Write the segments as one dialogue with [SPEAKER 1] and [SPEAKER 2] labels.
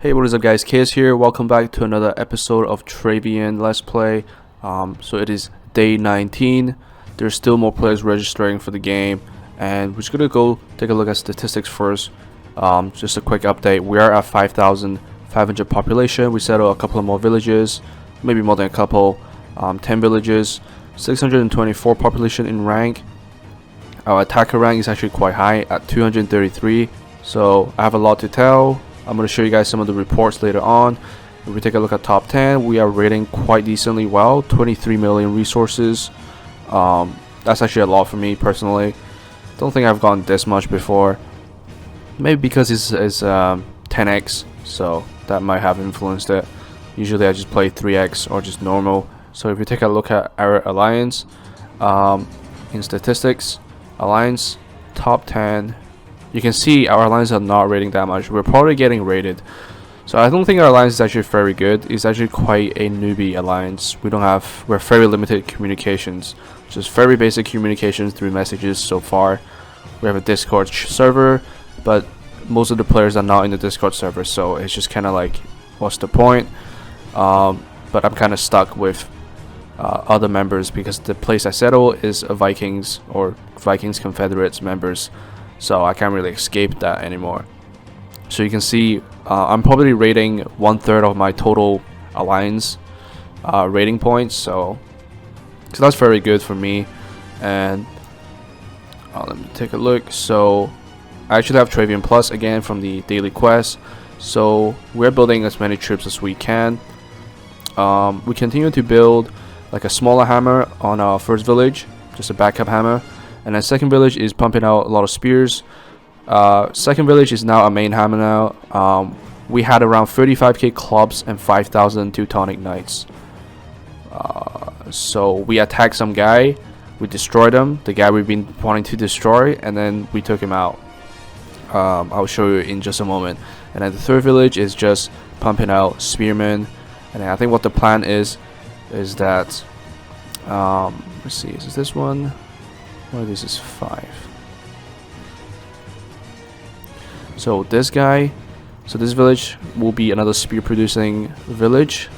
[SPEAKER 1] Hey, what is up guys, Kiz here. Welcome back to another episode of Travian Let's Play. So it is day 19. There's still more players registering for the game, and we're just gonna go take a look at statistics first. Just a quick update. We are at 5,500 population. We settled a couple of more villages, maybe more than a couple. 10 villages, 624 population in rank. Our attacker rank is actually quite high at 233. So I have a lot to tell. I'm going to show you guys some of the reports later on. If we take a look at top 10, we are rating quite decently well. 23 million resources. That's actually a lot for me personally. Don't think I've gotten this much before. Maybe because it's 10x, so that might have influenced it. Usually I just play 3x or just normal. So if you take a look at our alliance, in statistics, alliance top 10. You can see our alliance are not rating that much. We're probably getting rated. So I don't think our alliance is actually very good. It's actually quite a newbie alliance. We're very limited communications. Just very basic communications through messages so far. We have a Discord server, but most of the players are not in the Discord server, so it's just kind of like, what's the point? But I'm kind of stuck with other members because the place I settle is a Vikings or Vikings Confederates members. So I can't really escape that anymore. So you can see I'm probably rating 1/3 of my total alliance rating points. So that's very good for me. And let me take a look. So I actually have Travian Plus again from the daily quest. So we're building as many troops as we can. We continue to build like a smaller hammer on our first village, just a backup hammer. And then second village is pumping out a lot of spears. Second village is now a main hammer now. We had around 35k clubs and 5,000 Teutonic Knights. So we attacked some guy. We destroyed him, the guy we've been wanting to destroy, and then we took him out. I'll show you in just a moment. And then the third village is just pumping out spearmen. And then I think what the plan is that let's see, is this one? One of these is 5. So this guy, so this village will be another spear producing village,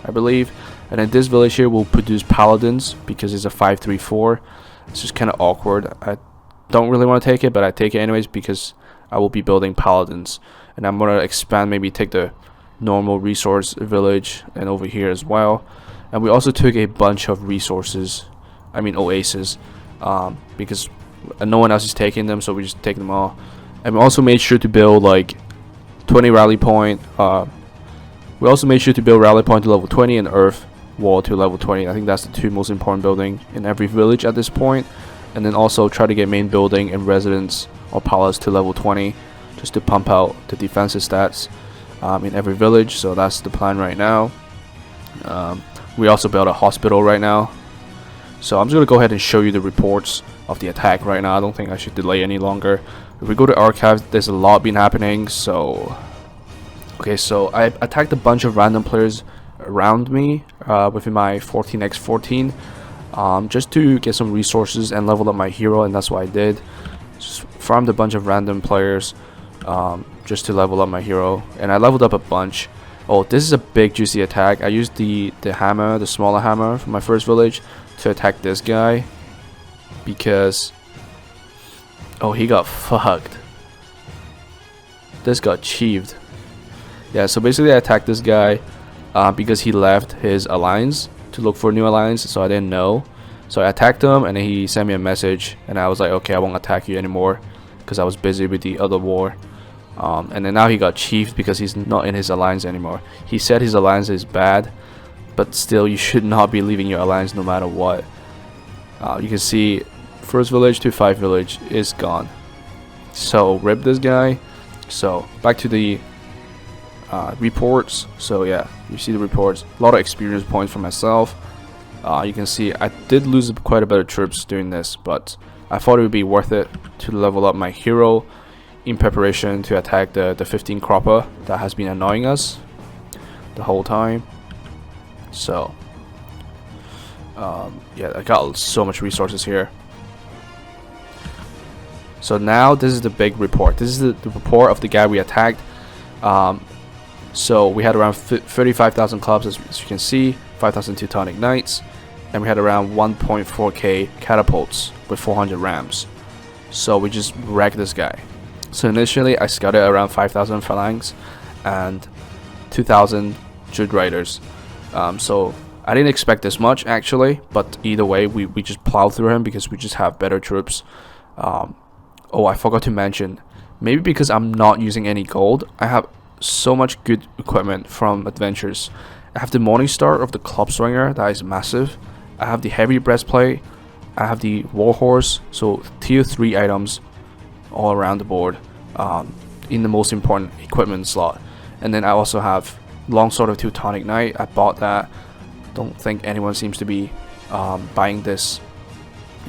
[SPEAKER 1] I believe. And then this village here will produce paladins because it's a 5-3-4. It's just kind of awkward. I don't really want to take it, but I take it anyways because I will be building paladins. And I'm going to expand, maybe take the normal resource village and over here as well. And we also took a bunch of resources, I mean oases. Because no one else is taking them, so we just take them all. And we also made sure to build like 20 rally point. We also made sure to build rally point to level 20 and earth wall to level 20. I think that's the two most important building in every village at this point. And then also try to get main building and residence or palace to level 20, just to pump out the defensive stats in every village. So that's the plan right now. We also built a hospital right now. So I'm just going to go ahead and show you the reports of the attack right now. I don't think I should delay any longer. If we go to archives, there's a lot been happening. So okay, so I attacked a bunch of random players around me within my 14x14 just to get some resources and level up my hero, and that's what I did. Just farmed a bunch of random players just to level up my hero, and I leveled up a bunch. Oh, this is a big juicy attack. I used the hammer, the smaller hammer from my first village to attack this guy because he got fucked. This got cheeved. Yeah, so basically I attacked this guy because he left his alliance to look for a new alliance, so I didn't know. So I attacked him, and then he sent me a message, and I was like, okay, I won't attack you anymore because I was busy with the other war. And then now he got cheeved because he's not in his alliance anymore. He said his alliance is bad, but still you should not be leaving your alliance no matter what. You can see first village to 5 village is gone. So rip this guy. So back to the reports. So yeah, you see the reports, a lot of experience points for myself. You can see I did lose quite a bit of troops doing this, but I thought it would be worth it to level up my hero in preparation to attack the 15 cropper that has been annoying us the whole time. So yeah, I got so much resources here. So now this is the big report. This is the report of the guy we attacked. So we had around 35,000 clubs, as you can see, 5,000 Teutonic Knights, and we had around 1.4k catapults with 400 rams. So we just wrecked this guy. So initially I scouted around 5,000 phalanx and 2,000 Druid riders. So I didn't expect this much actually, but either way we just plowed through him because we just have better troops. Oh, I forgot to mention, maybe because I'm not using any gold, I have so much good equipment from adventures. I have the Morningstar of the Club Swinger, that is massive. I have the heavy breastplate. I have the Warhorse, so tier 3 items all around the board in the most important equipment slot. And then I also have Longsword of Teutonic Knight. I bought that. Don't think anyone seems to be buying this.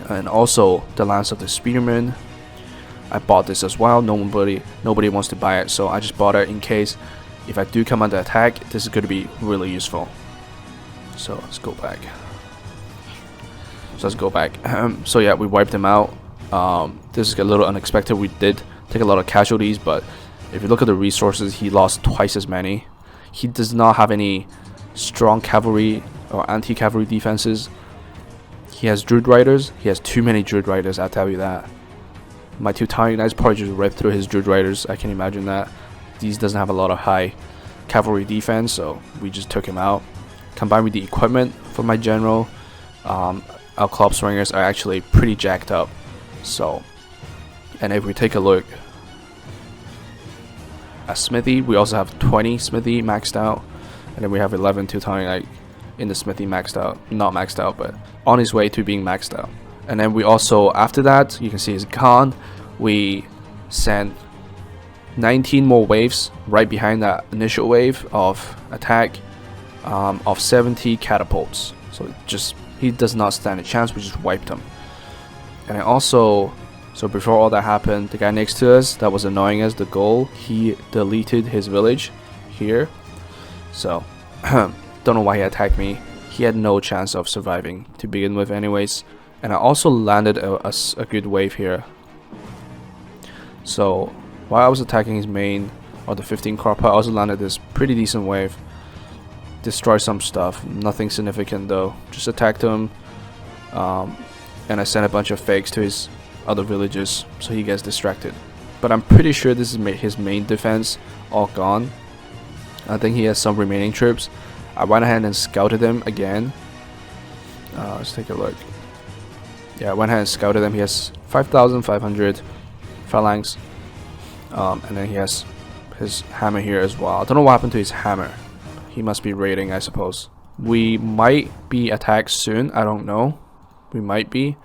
[SPEAKER 1] And also the Lance of the Spearman. I bought this as well. Nobody wants to buy it, so I just bought it in case if I do come under attack, this is going to be really useful. So let's go back. So yeah, we wiped him out. This is a little unexpected. We did take a lot of casualties, but if you look at the resources, he lost twice as many. He does not have any strong cavalry or anti-cavalry defenses. He has Druid Riders. He has too many Druid Riders, I'll tell you that. My Teutonic Knights probably just ripped through his Druid Riders. I can imagine that. These doesn't have a lot of high cavalry defense, so we just took him out. Combined with the equipment for my general, our Club Swingers are actually pretty jacked up. So, and if we take a look at Smithy, we also have 20 Smithy maxed out, and then we have 11 Teutonic Knight in the Smithy maxed out. Not maxed out, but on his way to being maxed out. And then we also, after that, you can see his con, we sent 19 more waves right behind that initial wave of attack of 70 catapults. So just, he does not stand a chance. We just wiped him. And I also, so before all that happened, the guy next to us that was annoying us, the goal, he deleted his village here. So don't know why he attacked me. He had no chance of surviving to begin with anyways. And I also landed a good wave here. So while I was attacking his main, or the 15 Carpa, I also landed this pretty decent wave. Destroyed some stuff, nothing significant though. Just attacked him, and I sent a bunch of fakes to his other villages so he gets distracted. But I'm pretty sure this is his main defense all gone. I think he has some remaining troops. I went ahead and scouted them again. Let's take a look. Yeah, I went ahead and scouted him. He has 5,500 phalanx, and then he has his hammer here as well. I don't know what happened to his hammer. He must be raiding, I suppose. We might be attacked soon. I don't know. We might be.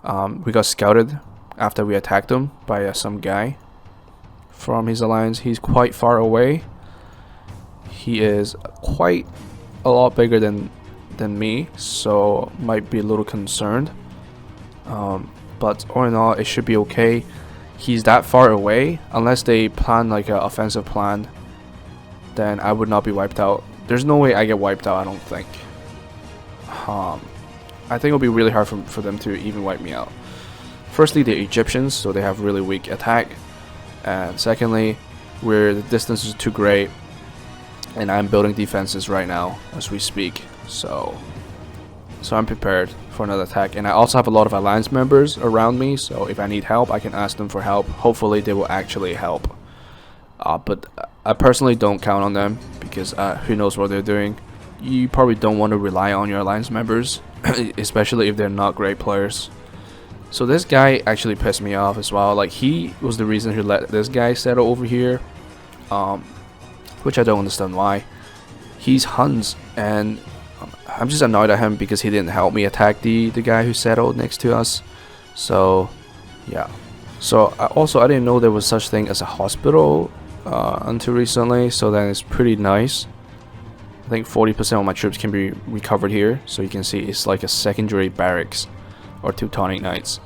[SPEAKER 1] We got scouted after we attacked him by some guy from his alliance. He's quite far away. He is quite a lot bigger than me, so might be a little concerned. But all in all, it should be okay. He's that far away. Unless they plan like an offensive plan, then I would not be wiped out. There's no way I get wiped out, I don't think. I think it'll be really hard for them to even wipe me out. Firstly, the Egyptians, so they have really weak attack. And secondly, the distance is too great. And I'm building defenses right now as we speak. So I'm prepared for another attack. And I also have a lot of alliance members around me, so if I need help, I can ask them for help. Hopefully they will actually help. But I personally don't count on them because who knows what they're doing. You probably don't want to rely on your alliance members, especially if they're not great players. So this guy actually pissed me off as well. Like, he was the reason who let this guy settle over here, which I don't understand why. He's Huns, and I'm just annoyed at him because he didn't help me attack the guy who settled next to us. So yeah. So I didn't know there was such thing as a hospital until recently, so then it's pretty nice. I think 40% of my troops can be recovered here, so you can see it's like a secondary barracks or Teutonic Knights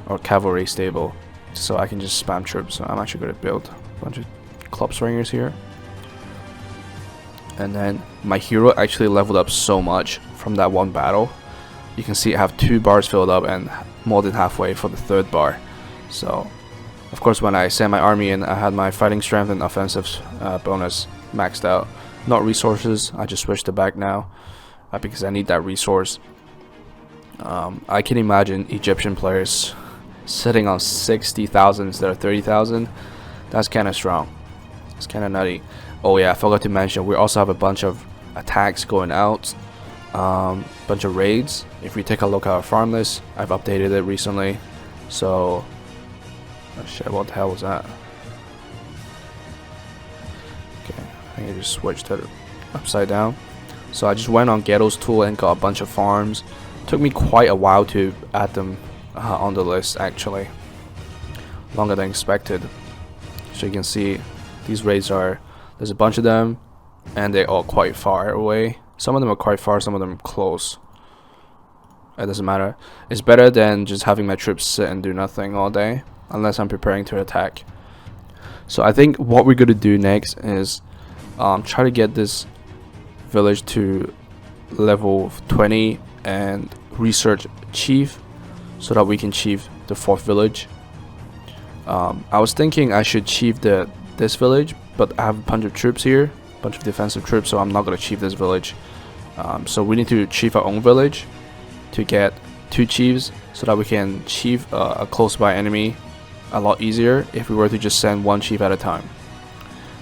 [SPEAKER 1] or cavalry stable, so I can just spam troops. So I'm actually going to build a bunch of Club Swingers here. And then my hero actually leveled up so much from that one battle. You can see I have 2 bars filled up and more than halfway for the 3rd bar. So of course when I sent my army in, I had my fighting strength and offensive bonus maxed out. Not resources, I just switched it back now because I need that resource. I can imagine Egyptian players sitting on 60,000 instead of 30,000. That's kind of strong. It's kind of nutty. Oh yeah, I forgot to mention, we also have a bunch of attacks going out, bunch of raids. If we take a look at our farm list, I've updated it recently. So, oh shit, what the hell was that? Okay, I think I just switched it upside down. So I just went on Ghetto's tool and got a bunch of farms. Took me quite a while to add them on the list, actually. Longer than expected. So you can see these raids there's a bunch of them and they're all quite far away. Some of them are quite far, some of them close. It doesn't matter. It's better than just having my troops sit and do nothing all day, unless I'm preparing to attack. So I think what we're going to do next is try to get this village to level 20 and research chief so that we can chief the 4th village. I was thinking I should chief this village, but I have a bunch of troops here, a bunch of defensive troops, so I'm not going to chief this village. So we need to chief our own village to get 2 chiefs so that we can chief a close by enemy a lot easier if we were to just send 1 chief at a time.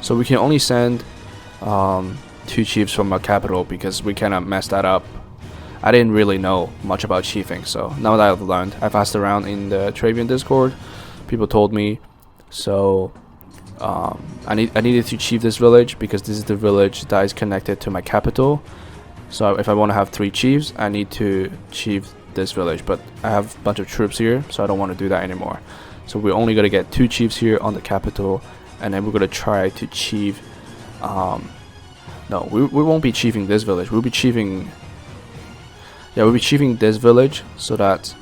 [SPEAKER 1] So we can only send 2 chiefs from our capital because we kind of messed that up. I didn't really know much about chiefing, so now that I've learned, I've asked around in the Travian Discord. People told me, so I needed to chief this village because this is the village that is connected to my capital. So if I want to have 3 chiefs, I need to chief this village, but I have a bunch of troops here, so I don't want to do that anymore. So we're only going to get 2 chiefs here on the capital, and then we're going to try to chief no, we won't be chiefing this village. We'll be chiefing this village, so that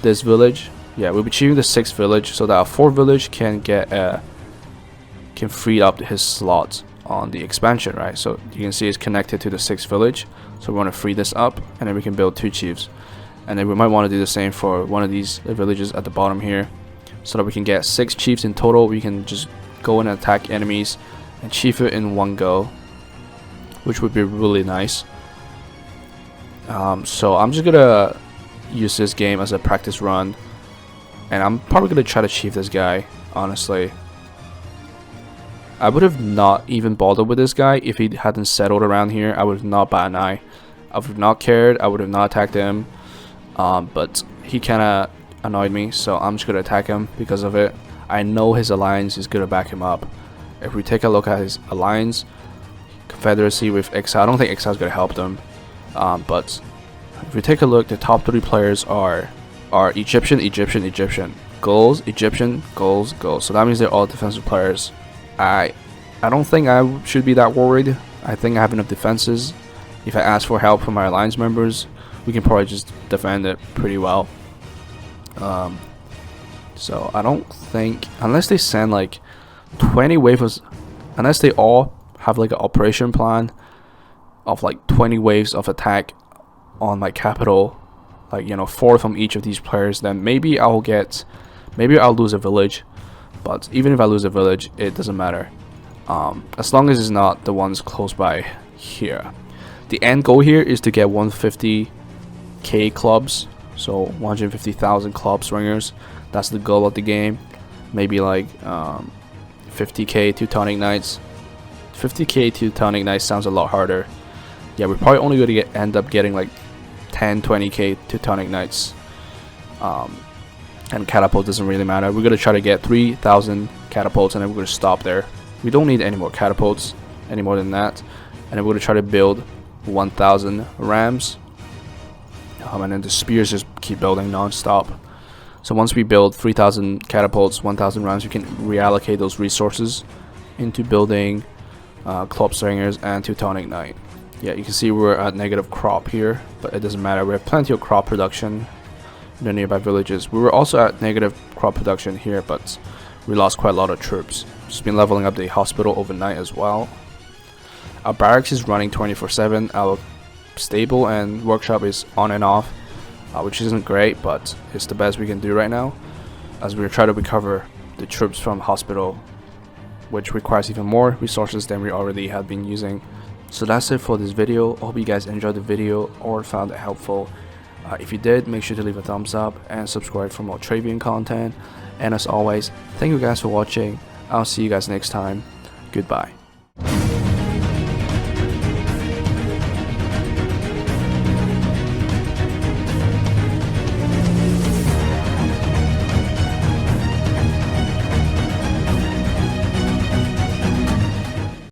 [SPEAKER 1] this village, we'll be chiefing the 6th village so that our 4th village can free up his slots on the expansion, right? So you can see it's connected to the 6th village, so we want to free this up, and then we can build 2 chiefs. And then we might want to do the same for one of these villages at the bottom here, so that we can get 6 chiefs in total. We can just go and attack enemies and chief it in one go, which would be really nice. So I'm just gonna use this game as a practice run, and I'm probably gonna try to chief this guy. Honestly, I would have not even bothered with this guy if he hadn't settled around here. I would have not bat an eye. I would have not cared. I would have not attacked him. But he kind of annoyed me, so I'm just gonna attack him because of it. I know his alliance is gonna back him up. If we take a look at his alliance, Confederacy with Exile, I don't think Exile is gonna help them. But if we take a look, the top 3 players are Egyptian, Egyptian, Egyptian, goals, Egyptian, goals, goals. So that means they're all defensive players. I don't think I should be that worried. I think I have enough defenses. If I ask for help from my alliance members, we can probably just defend it pretty well. So I don't think, unless they send like 20 waves, unless they all have like an operation plan of like 20 waves of attack on my capital, like 4 from each of these players, then maybe I'll lose a village. But even if I lose a village, it doesn't matter, as long as it's not the ones close by here. The end goal here is to get 150k clubs, so 150,000 club swingers. That's the goal of the game. Maybe like 50k Teutonic Knights. 50k Teutonic Knights sounds a lot harder. Yeah, we're probably only going to end up getting like 10-20k Teutonic Knights. And catapult doesn't really matter. We're going to try to get 3,000 catapults, and then we're going to stop there. We don't need any more catapults, any more than that. And then we're going to try to build 1,000 rams. And then the spears just keep building non-stop. So once we build 3,000 catapults, 1,000 rams, we can reallocate those resources into building club slingers and Teutonic Knight. Yeah, you can see we're at negative crop here, but it doesn't matter. We have plenty of crop production in the nearby villages. We were also at negative crop production here, but we lost quite a lot of troops. Just been leveling up the hospital overnight as well. Our barracks is running 24/7. Our stable and workshop is on and off, which isn't great, but it's the best we can do right now, as we try to recover the troops from hospital which requires even more resources than we already have been using. So that's it for this video. I hope you guys enjoyed the video or found it helpful. If you did, make sure to leave a thumbs up and subscribe for more Travian content. And as always, thank you guys for watching. I'll see you guys next time. Goodbye.